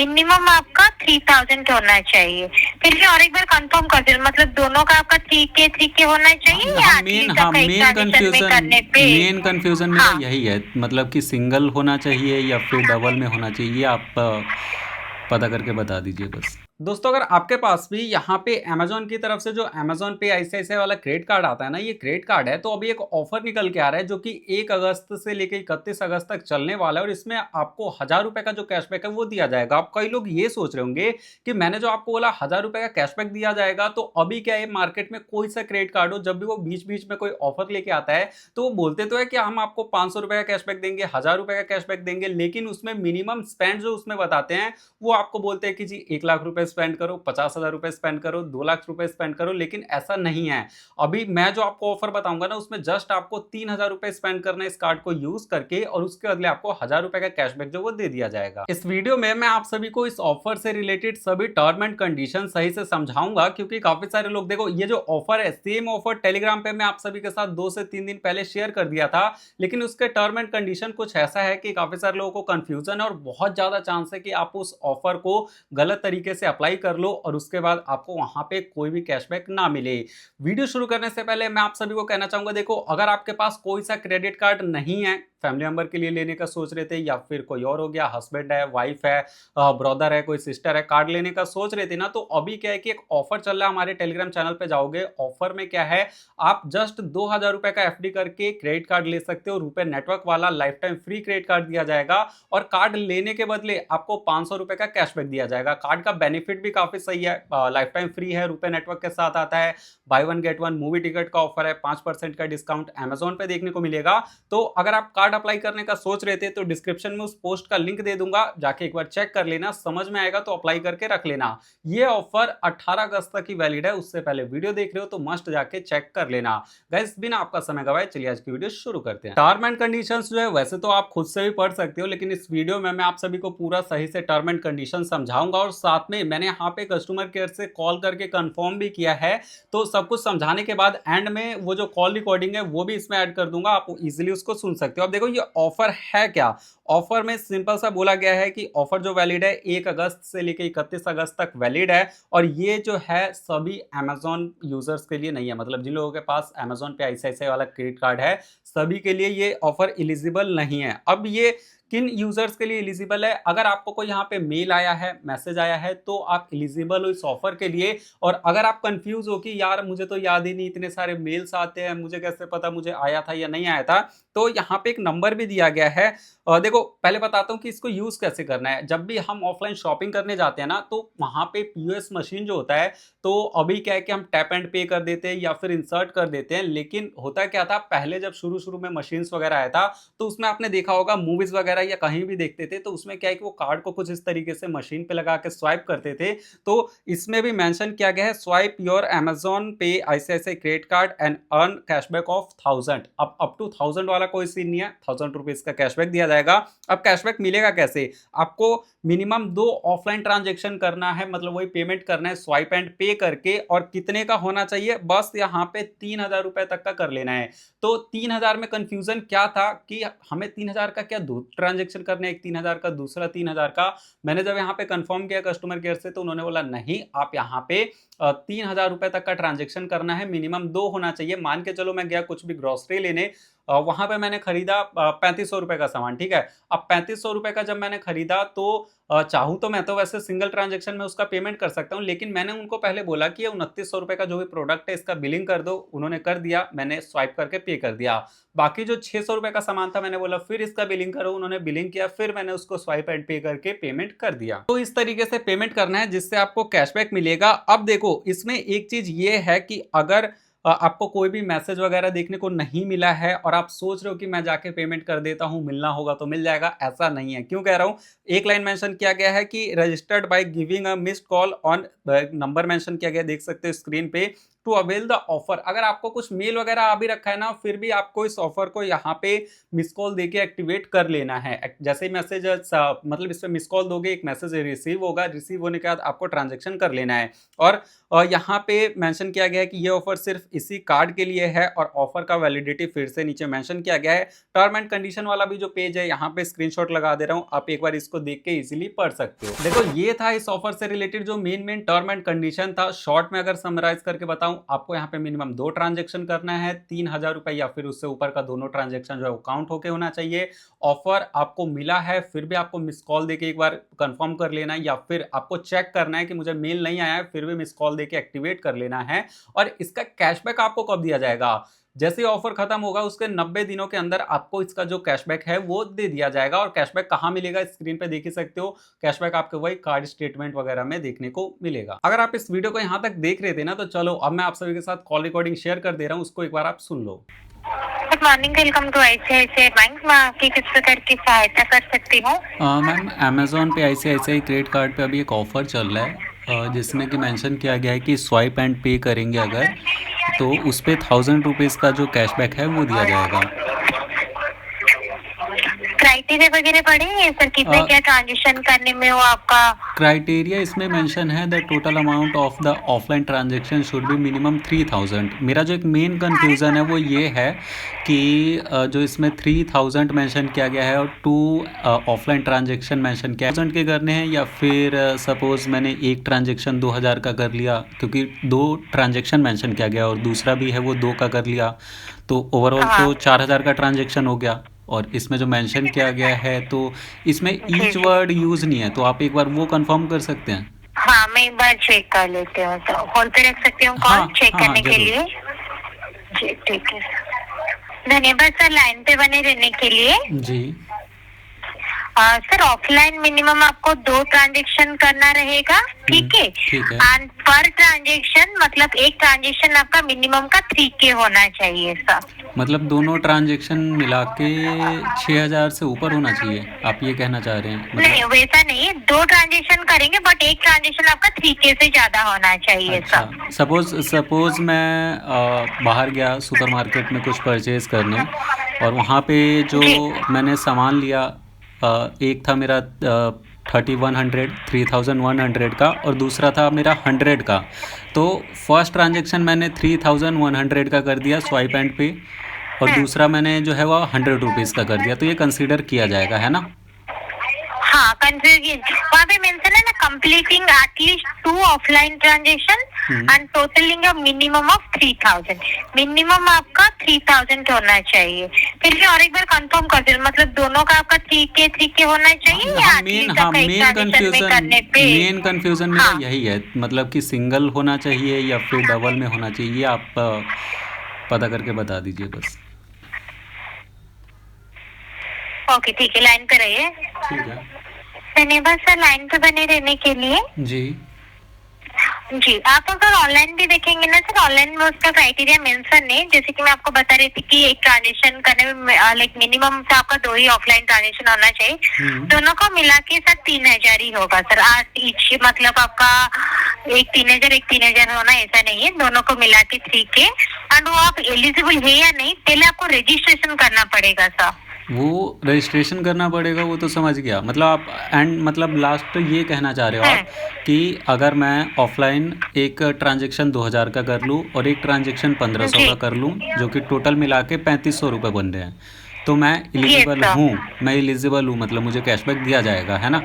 Minimum आपका 3000 होना चाहिए। फिर भी और एक बार कंफर्म कर दीजिए, मतलब दोनों का आपका 3K होना चाहिए या एटलीस्ट आपका एक ट्रांजेक्शन में करने पे। मेन कंफ्यूजन मेरा हाँ, यही है, मतलब कि सिंगल होना चाहिए या फिर डबल में होना चाहिए, ये आप पता करके बता दीजिए बस। दोस्तों, अगर आपके पास भी यहाँ पे अमेजोन की तरफ से जो अमेजोन पे आईसीआईसीआई वाला क्रेडिट कार्ड आता है ना, ये क्रेडिट कार्ड है, तो अभी एक ऑफर निकल के आ रहा है जो कि 1 अगस्त से लेकर 31 अगस्त तक चलने वाला है, और इसमें आपको 1000 रुपए का जो कैशबैक है वो दिया जाएगा। अब कई लोग ये सोच रहे होंगे कि मैंने जो आपको बोला 1000 रुपए का कैशबैक दिया जाएगा, तो अभी क्या है, मार्केट में कोई सा क्रेडिट कार्ड हो, जब भी वो बीच बीच में कोई ऑफर लेके आता है तो वो बोलते तो है कि हम आपको 500 रुपए का कैशबैक देंगे, 1000 रुपए का कैशबैक देंगे, लेकिन उसमें मिनिमम स्पेंड जो उसमें बताते हैं वो आपको बोलते हैं कि जी 1 लाख रुपए स्पेंड करो, 50,000 रुपए स्पेंड करो, 2 लाख रुपए स्पेंड करो, लेकिन ऐसा नहीं है। अभी मैं जो आपको ऑफर बताऊंगा ना, उसमें जस्ट आपको 3000 रुपए स्पेंड करना है इस कार्ड को यूज करके, और उसके बदले आपको 1000 रुपए का कैशबैक जो वो दे दिया जाएगा। इस वीडियो में मैं आप सभी को इस ऑफर से रिलेटेड सभी टर्म एंड कंडीशन सही से समझाऊंगा, क्योंकि काफी सारे लोग, देखो ये जो ऑफर है, सेम ऑफर टेलीग्राम पे मैं आप सभी के साथ 2 से 3 दिन पहले शेयर कर दिया था, लेकिन उसके टर्म एंड कंडीशन कुछ ऐसा है कि काफी सारे लोगों को कंफ्यूजन है, और बहुत ज्यादा चांस है कि आप उस ऑफर को गलत तरीके से अप्लाई कर लो और उसके बाद आपको वहां पे कोई भी कैशबैक ना मिले। वीडियो शुरू करने से पहले मैं आप सभी को कहना चाहूंगा, देखो अगर आपके पास कोई सा क्रेडिट कार्ड नहीं है, फैमिली मेंबर के लिए लेने का सोच रहे थे, या फिर कोई और हो गया, हस्बैंड है, वाइफ है, ब्रदर है, कोई सिस्टर है, कार्ड लेने का सोच रहे थे ना, तो अभी क्या है कि एक ऑफर चल रहा है, हमारे टेलीग्राम चैनल पे जाओगे, ऑफर में क्या है, आप जस्ट 2000 रुपए का एफडी करके क्रेडिट कार्ड ले सकते हो, रुपए नेटवर्क वाला life time free credit card दिया जाएगा, और कार्ड लेने के बदले आपको 500 रुपए का कैशबैक दिया जाएगा। कार्ड का बेनिफिट भी काफी सही है, लाइफ टाइम फ्री है, रुपए नेटवर्क के साथ आता है, by one get one movie ticket का ऑफर है, 5% का डिस्काउंट अमेजोन पे देखने को मिलेगा। तो अगर आप कार्ड अप्लाई करने का सोच रहे थे तो डिस्क्रिप्शन में उस पोस्ट का लिंक दे दूंगा, जाके एक बार चेक कर लेना, समझ में आएगा तो अप्लाई करके रख लेना। ये ऑफर 18 अगस्त तक की वैलिड है, उससे पहले वीडियो देख रहे हो तो मस्ट जाके चेक कर लेना। गाइस, बिना आपका समय गवाए चलिए आज की वीडियो शुरू करते हैं। टर्म एंड कंडीशंस जो है वैसे तो आप खुद से भी पढ़ सकते हो, लेकिन इस वीडियो में मैं आप सभी को पूरा सही से टर्म एंड कंडीशन समझाऊंगा, और साथ में मैंने यहाँ पे कस्टमर केयर से कॉल करके कंफर्म भी किया है, तो सब कुछ समझाने के बाद एंड में वो जो कॉल रिकॉर्डिंग है वो भी इसमें ऐड कर दूंगा, आप इजीली उसको सुन सकते हो। अब देखो ये ऑफर है क्या। ऑफर में सिंपल सा बोला गया है कि ऑफर जो वैलिड है 1 अगस्त से लेकर 31 अगस्त तक वैलिड है, और ये जो है सभी अमेजोन यूजर्स के लिए नहीं है, मतलब जिन लोगों के पास अमेजोन पे आईसीआईसीआई वाला क्रेडिट कार्ड है सभी के लिए ये ऑफर एलिजिबल नहीं है। अब ये किन यूजर्स के लिए एलिजिबल है, अगर आपको कोई यहाँ पे मेल आया है, मैसेज आया है, तो आप एलिजिबल हो इस ऑफर के लिए। और अगर आप कंफ्यूज हो कि यार मुझे तो याद ही नहीं, इतने सारे मेल्स आते हैं, मुझे कैसे पता मुझे आया था या नहीं आया था, तो यहाँ पे एक नंबर भी दिया गया है। देखो पहले बताता हूँ कि इसको यूज कैसे करना है। जब भी हम ऑफलाइन शॉपिंग करने जाते हैं ना, तो वहां पे पीओएस मशीन जो होता है, तो अभी क्या है कि हम टैप एंड पे कर देते हैं या फिर इंसर्ट कर देते हैं, लेकिन होता क्या था पहले, जब शुरू शुरू में मशीन्स वगैरह आया था, तो उसमें आपने देखा होगा मूवीज वगैरह या कहीं भी देखते थे, तो उसमें क्या है कि वो कार्ड को कुछ इस तरीके से मशीन पे लगा के स्वाइप करते थे। तो इसमें भी मेंशन किया गया है, स्वाइप योर अमेजोन पे ICICI credit card and earn cashback of 1000। अब अप टू 1000 वाला कोई सीन नहीं है, 1000 रुपीज का कैशबैक दिया जाएगा। अब कैशबैक मिलेगा कैसे, आपको मिनिमम 2 ऑफलाइन ट्रांजेक्शन करना है, मतलब वही पेमेंट करना है स्वाइप एंड पे करके, और कितने का होना चाहिए, बस यहाँ पे 3000 रुपए तक का कर लेना है। तो 3000 में कंफ्यूजन क्या था कि हमें 3000 का क्या दो ट्रांजेक्शन करने, एक 3000 का दूसरा 3000 का। मैंने जब यहाँ पे कंफर्म किया कस्टमर केयर से, तो उन्होंने बोला नहीं, आप यहाँ पे 3000 रुपए तक का ट्रांजेक्शन करना है, मिनिमम 2 होना चाहिए। मान के चलो मैं गया कुछ भी ग्रोसरी लेने, वहां पे मैंने खरीदा 3500 रुपए का सामान, ठीक है। अब 3500 रुपए का जब मैंने खरीदा, तो चाहूँ तो मैं तो वैसे सिंगल ट्रांजेक्शन में उसका पेमेंट कर सकता हूँ, लेकिन मैंने उनको पहले बोला कि ये 2900 रुपए का जो भी प्रोडक्ट है इसका बिलिंग कर दो, उन्होंने कर दिया, मैंने स्वाइप करके पे कर दिया। बाकी जो 600 रुपए का सामान था, मैंने बोला फिर इसका बिलिंग करो, उन्होंने बिलिंग किया, फिर मैंने उसको स्वाइप एंड पे करके पेमेंट कर दिया। तो इस तरीके से पेमेंट करना है जिससे आपको कैशबैक मिलेगा। अब देखो इसमें एक चीज ये है कि अगर आपको कोई भी मैसेज वगैरह देखने को नहीं मिला है और आप सोच रहे हो कि मैं जाके पेमेंट कर देता हूं, मिलना होगा तो मिल जाएगा, ऐसा नहीं है। क्यों कह रहा हूं, एक लाइन मेंशन किया गया है कि registered by giving a missed call on, number mention किया गया, देख सकते हो स्क्रीन पे टू अवेल द ऑफर। अगर आपको कुछ मेल वगैरह आ भी रखा है ना, फिर भी आपको इस ऑफर को यहाँ पे मिस कॉल देके एक्टिवेट कर लेना है। जैसे ही मैसेज मतलब इस पे मिस कॉल दोगे, एक मैसेज रिसीव होगा, रिसीव होने के बाद आपको ट्रांजेक्शन कर लेना है। और यहाँ पे मेंशन किया गया है कि ये ऑफर सिर्फ इसी कार्ड के लिए है और ऑफर का वैलिडिटी फिर से नीचे मेंशन किया गया है। टर्म एंड कंडीशन वाला भी जो पेज है यहाँ पे स्क्रीनशॉट लगा दे रहा हूँ, आप एक बार इसको देख के इजीली पढ़ सकते हो। देखो ये था इस ऑफर से रिलेटेड जो मेन टर्म एंड कंडीशन था। शॉर्ट में अगर समराइज करके बताऊं, आपको यहाँ पे मिनिमम 2 ट्रांजेक्शन करना है, 3000 रुपए या फिर उससे ऊपर का दोनों ट्रांजेक्शन जो है वो काउंट होके होना चाहिए। ऑफर आपको मिला है फिर भी आपको मिस कॉल देके एक बार कंफर्म कर लेना है, या फिर आपको चेक करना है कि मुझे मेल नहीं आया है फिर भी मिस कॉल देके एक्टिवेट कर लेना है। और इसका कैशबैक आपको कब दिया जाएगा? जैसे ऑफर खत्म होगा उसके 90 दिनों के अंदर आपको इसका जो कैशबैक है वो दे दिया जाएगा। और कैशबैक कहाँ मिलेगा, स्क्रीन पे देख ही सकते हो। कैशबैक आपको वही कार्ड स्टेटमेंट वगैरह में देखने को मिलेगा। अगर आप इस वीडियो को यहाँ तक देख रहे थे ना, तो चलो अब मैं आप सभी के साथ कॉल रिकॉर्डिंग शेयर कर दे रहा हूँ, उसको एक बार आप सुन लो। Good morning, welcome to ICICI bank. मैं आपकी किस प्रकार की सहायता कर सकती हूँ? मैम, अमेजोन पे आईसीआईसीआई क्रेडिट कार्ड पे अभी एक ऑफर चल रहा है जिसमें कि मेंशन किया गया है कि स्वाइप एंड पे करेंगे अगर, तो उस पर 1000 रुपीज़ का जो कैशबैक है वो दिया जाएगा। क्राइटेरिया वगैरह पढ़े हैं सर, कितने क्या ट्रांजेक्शन करने में हो आपका? क्राइटेरिया इसमें मेंशन है the total amount of the offline transaction should be minimum 3000। मेरा जो एक मेन कंफ्यूजन है वो ये है कि जो इसमें 3000 मेंशन किया गया है और 2 ऑफलाइन ट्रांजैक्शन मेंशन किया है, 1000 के करने हैं या फिर सपोज मैंने एक ट्रांजैक्शन 2000 का कर लिया, क्योंकि 2 ट्रांजैक्शन मेंशन किया गया और दूसरा भी है वो 2 का कर लिया, तो ओवरऑल तो 4000 का ट्रांजैक्शन हो गया। और इसमें जो मेंशन किया गया है तो इसमें ईच वर्ड यूज नहीं है, तो आप एक बार वो कंफर्म कर सकते हैं? हाँ, मैं एक बार चेक कर लेती हूँ, तो होल्ड पे रख सकती हूँ कॉल हाँ, चेक हाँ, करने के जरूर। लिए? जी ठीक है, धन्यवाद सर लाइन पे बने रहने के लिए। जी सर ऑफलाइन मिनिमम आपको 2 ट्रांजेक्शन करना रहेगा, ठीक है? ठीक है। एंड पर ट्रांजेक्शन मतलब एक ट्रांजेक्शन आपका मिनिमम का 3K होना चाहिए सर। मतलब दोनों ट्रांजैक्शन मिला के 6000 से ऊपर होना चाहिए, आप ये कहना चाह रहे हैं? नहीं वैसा नहीं है, 2 ट्रांजेक्शन करेंगे बट एक ट्रांजेक्शन आपका 3K से ज्यादा होना चाहिए सर। अच्छा, सपोज मैं बाहर गया सुपरमार्केट में कुछ परचेज करने, और वहाँ पे जो मैंने सामान लिया, एक था मेरा 3100 का और दूसरा था मेरा 100 का। तो फर्स्ट ट्रांजैक्शन मैंने 3100 का कर दिया स्वाइप एंड पे, और दूसरा मैंने जो है वो 100 रुपीज़ का कर दिया, तो ये कंसीडर किया जाएगा, है ना? हाँ, वहाँ पे मेंशन है ना, completing at least 2 offline transaction and totalling a minimum of 3000। Minimum आपका 3000 होना चाहिए। फिर भी और एक बार कंफर्म कर दो, मतलब दोनों का आपका 3K होना चाहिए या मेन कंफ्यूजन मेरा यही है, मतलब कि सिंगल होना चाहिए या फिर डबल में होना चाहिए, आप पता करके बता दीजिए बस। ओके ठीक है, लाइन पे रहिए। ठीक है, धन्यवाद सर लाइन पे बने रहने के लिए। जी जी, आप अगर ऑनलाइन भी देखेंगे ना सर, ऑनलाइन में उसका क्राइटेरिया मेंशन है। जैसे कि मैं आपको बता रही थी कि एक ट्रांजेक्शन करने में लाइक मिनिमम तो आपका 2 ही ऑफलाइन ट्रांजेक्शन होना चाहिए। दोनों को मिला के सर 3000 ही होगा सर। आज ईच मतलब आपका एक 3000 होना ऐसा नहीं है, दोनों को मिला के 3K। एंड वो आप एलिजिबल है या नहीं पहले आपको रजिस्ट्रेशन करना पड़ेगा सर। वो रजिस्ट्रेशन करना पड़ेगा, वो तो समझ गया। मतलब आप मतलब लास्ट तो ये कहना चाह रहे हो आप कि अगर मैं ऑफलाइन एक ट्रांजैक्शन 2000 का कर लूँ और एक ट्रांजैक्शन 1500 का कर लूँ, जो कि टोटल मिला के 3500 रुपये बन रहे हैं, तो मैं एलिजिबल हूँ? मैं एलिजिबल हूँ, मतलब मुझे कैशबैक दिया जाएगा, है ना?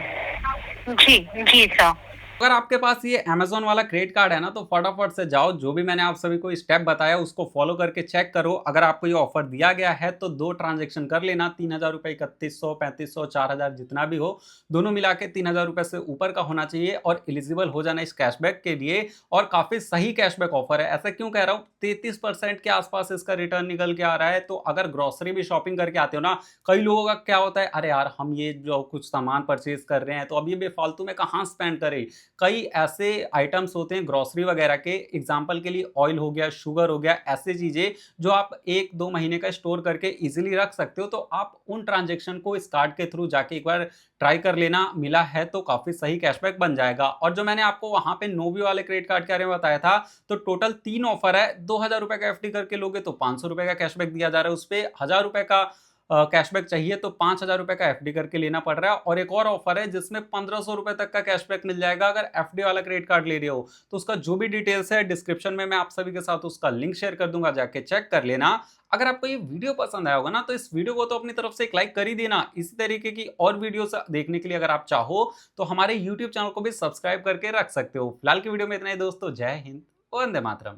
जी जी सर। अगर आपके पास ये अमेजोन वाला क्रेडिट कार्ड है ना, तो फटाफट से जाओ, जो भी मैंने आप सभी को स्टेप बताया उसको फॉलो करके चेक करो। अगर आपको ये ऑफर दिया गया है तो 2 ट्रांजैक्शन कर लेना, 3000 रुपये, 3100, 3500, 4000 जितना भी हो, दोनों मिला के 3000 रुपये से ऊपर का होना चाहिए और एलिजिबल हो जाना इस कैशबैक के लिए। और काफ़ी सही कैशबैक ऑफर है। ऐसा क्यों कह रहा हूँ, 33% के आसपास इसका रिटर्न निकल के आ रहा है। तो अगर ग्रॉसरी भी शॉपिंग करके आते हो ना, कई लोगों का क्या होता है, अरे यार हम ये जो कुछ सामान परचेज कर रहे हैं तो अब ये बेफालतू में कहाँ स्पेंड करें, कई ऐसे आइटम्स होते हैं ग्रोसरी वगैरह के, एग्जाम्पल के लिए ऑयल हो गया, शुगर हो गया, ऐसे चीजें जो आप 1-2 महीने का स्टोर करके इजीली रख सकते हो। तो आप उन ट्रांजेक्शन को इस कार्ड के थ्रू जाके एक बार ट्राई कर लेना, मिला है तो काफी सही कैशबैक बन जाएगा। और जो मैंने आपको वहां पे नोवी वाले क्रेडिट कार्ड के बारे में बताया था, तो टोटल 3 ऑफर है। 2000 रुपए का एफडी करके लोगे तो 500 रुपए का कैशबैक दिया जा रहा है, उस पे 1000 रुपए का कैशबैक चाहिए तो 5000 रुपए का एफडी करके लेना पड़ रहा है। और एक और ऑफर है जिसमें 1500 रुपए तक का कैशबैक मिल जाएगा अगर एफडी वाला क्रेडिट कार्ड ले रहे हो। तो उसका जो भी डिटेल्स है डिस्क्रिप्शन में मैं आप सभी के साथ उसका लिंक शेयर कर दूंगा, जाके चेक कर लेना। अगर आपको ये वीडियो पसंद आया होगा ना, तो इस वीडियो को तो अपनी तरफ से एक लाइक कर ही देना। इसी तरीके की और वीडियोस देखने के लिए अगर आप चाहो तो हमारे यूट्यूब चैनल को भी सब्सक्राइब करके रख सकते हो। फिलहाल की वीडियो में इतना ही दोस्तों, जय हिंद, वंदे मातरम।